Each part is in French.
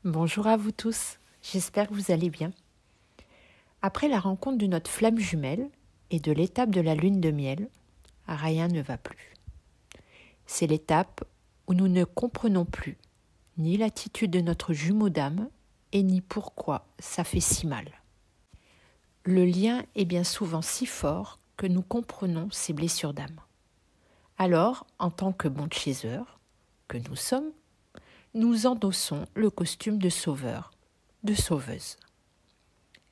Bonjour à vous tous, j'espère que vous allez bien. Après la rencontre de notre flamme jumelle et de l'étape de la lune de miel, rien ne va plus. C'est l'étape où nous ne comprenons plus ni l'attitude de notre jumeau d'âme et ni pourquoi ça fait si mal. Le lien est bien souvent si fort que nous comprenons ces blessures d'âme. Alors, en tant que bons chasseurs que nous sommes, nous endossons le costume de sauveur, de sauveuse.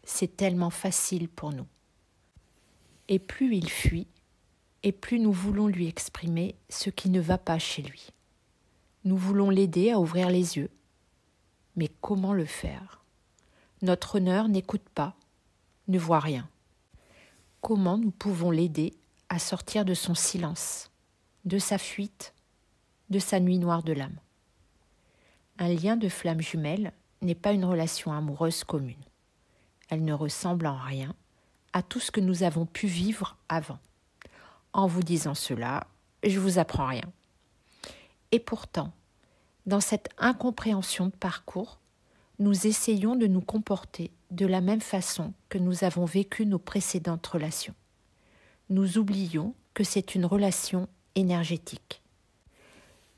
C'est tellement facile pour nous. Et plus il fuit, et plus nous voulons lui exprimer ce qui ne va pas chez lui. Nous voulons l'aider à ouvrir les yeux. Mais comment le faire ? Notre honneur n'écoute pas, ne voit rien. Comment nous pouvons l'aider à sortir de son silence, de sa fuite, de sa nuit noire de l'âme ? Un lien de flamme jumelle n'est pas une relation amoureuse commune. Elle ne ressemble en rien à tout ce que nous avons pu vivre avant. En vous disant cela, je vous apprends rien. Et pourtant, dans cette incompréhension de parcours, nous essayons de nous comporter de la même façon que nous avons vécu nos précédentes relations. Nous oublions que c'est une relation énergétique.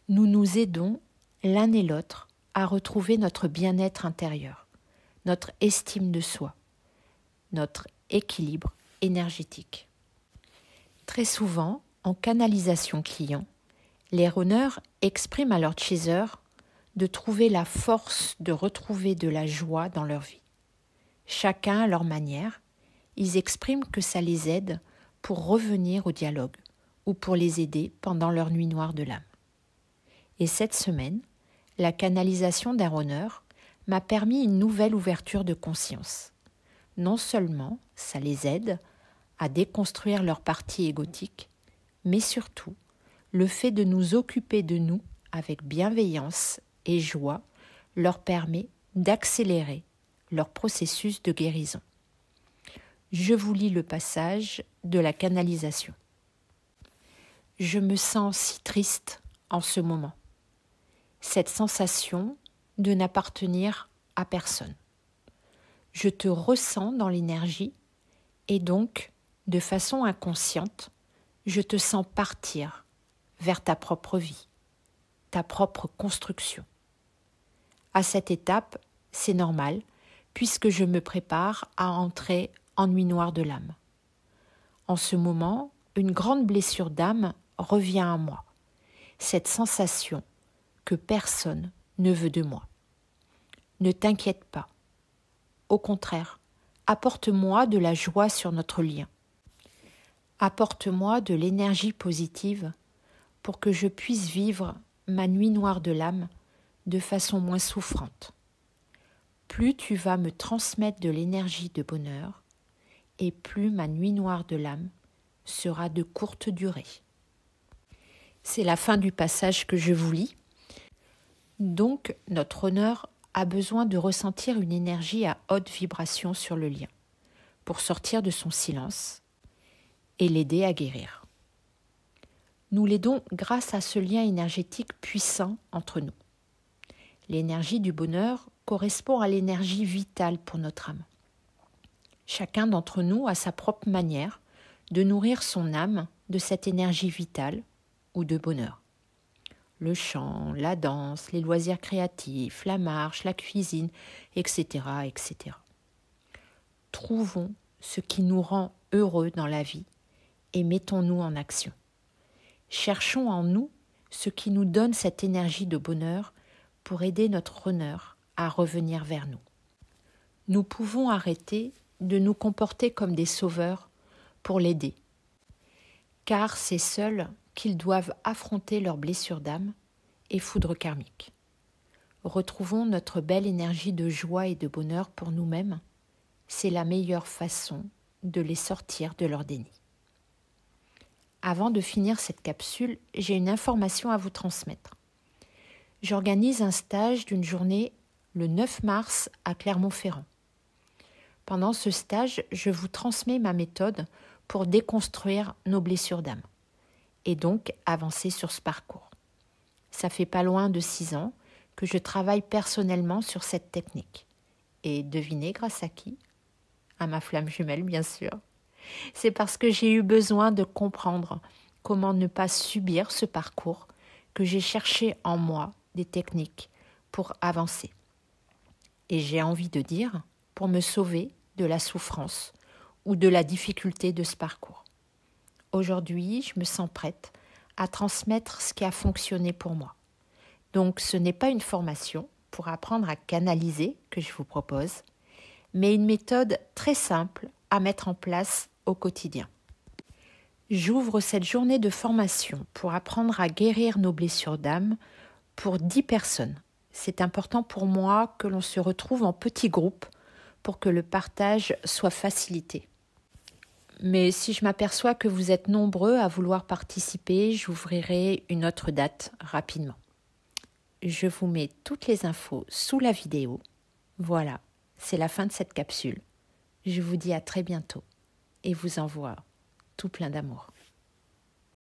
Nous nous aidons l'un et l'autre à retrouver notre bien-être intérieur, notre estime de soi, notre équilibre énergétique. Très souvent, en canalisation client, les runners expriment à leurs chasers de trouver la force de retrouver de la joie dans leur vie. Chacun à leur manière, ils expriment que ça les aide pour revenir au dialogue ou pour les aider pendant leur nuit noire de l'âme. Et cette semaine, la canalisation d'un runner m'a permis une nouvelle ouverture de conscience. Non seulement ça les aide à déconstruire leur partie égotique, mais surtout, le fait de nous occuper de nous avec bienveillance et joie leur permet d'accélérer leur processus de guérison. Je vous lis le passage de la canalisation. Je me sens si triste en ce moment. Cette sensation de n'appartenir à personne. Je te ressens dans l'énergie et donc, de façon inconsciente, je te sens partir vers ta propre vie, ta propre construction. À cette étape, c'est normal puisque je me prépare à entrer en nuit noire de l'âme. En ce moment, une grande blessure d'âme revient à moi. Cette sensation que personne ne veut de moi. Ne t'inquiète pas. Au contraire, apporte-moi de la joie sur notre lien. Apporte-moi de l'énergie positive pour que je puisse vivre ma nuit noire de l'âme de façon moins souffrante. Plus tu vas me transmettre de l'énergie de bonheur, et plus ma nuit noire de l'âme sera de courte durée. C'est la fin du passage que je vous lis. Donc, notre honneur a besoin de ressentir une énergie à haute vibration sur le lien pour sortir de son silence et l'aider à guérir. Nous l'aidons grâce à ce lien énergétique puissant entre nous. L'énergie du bonheur correspond à l'énergie vitale pour notre âme. Chacun d'entre nous a sa propre manière de nourrir son âme de cette énergie vitale ou de bonheur. Le chant, la danse, les loisirs créatifs, la marche, la cuisine, etc., etc. Trouvons ce qui nous rend heureux dans la vie et mettons-nous en action. Cherchons en nous ce qui nous donne cette énergie de bonheur pour aider notre honneur à revenir vers nous. Nous pouvons arrêter de nous comporter comme des sauveurs pour l'aider, car c'est seuls qu'ils doivent affronter leurs blessures d'âme et foudre karmique. Retrouvons notre belle énergie de joie et de bonheur pour nous-mêmes. C'est la meilleure façon de les sortir de leur déni. Avant de finir cette capsule, j'ai une information à vous transmettre. J'organise un stage d'une journée le 9 mars à Clermont-Ferrand. Pendant ce stage, je vous transmets ma méthode pour déconstruire nos blessures d'âme et donc avancer sur ce parcours. Ça fait pas loin de 6 ans que je travaille personnellement sur cette technique. Et devinez grâce à qui? À ma flamme jumelle, bien sûr. C'est parce que j'ai eu besoin de comprendre comment ne pas subir ce parcours que j'ai cherché en moi des techniques pour avancer. Et j'ai envie de dire, pour me sauver de la souffrance ou de la difficulté de ce parcours. Aujourd'hui, je me sens prête à transmettre ce qui a fonctionné pour moi. Donc, ce n'est pas une formation pour apprendre à canaliser que je vous propose, mais une méthode très simple à mettre en place au quotidien. J'ouvre cette journée de formation pour apprendre à guérir nos blessures d'âme pour 10 personnes. C'est important pour moi que l'on se retrouve en petits groupes pour que le partage soit facilité. Mais si je m'aperçois que vous êtes nombreux à vouloir participer, j'ouvrirai une autre date rapidement. Je vous mets toutes les infos sous la vidéo. Voilà, c'est la fin de cette capsule. Je vous dis à très bientôt et vous envoie tout plein d'amour.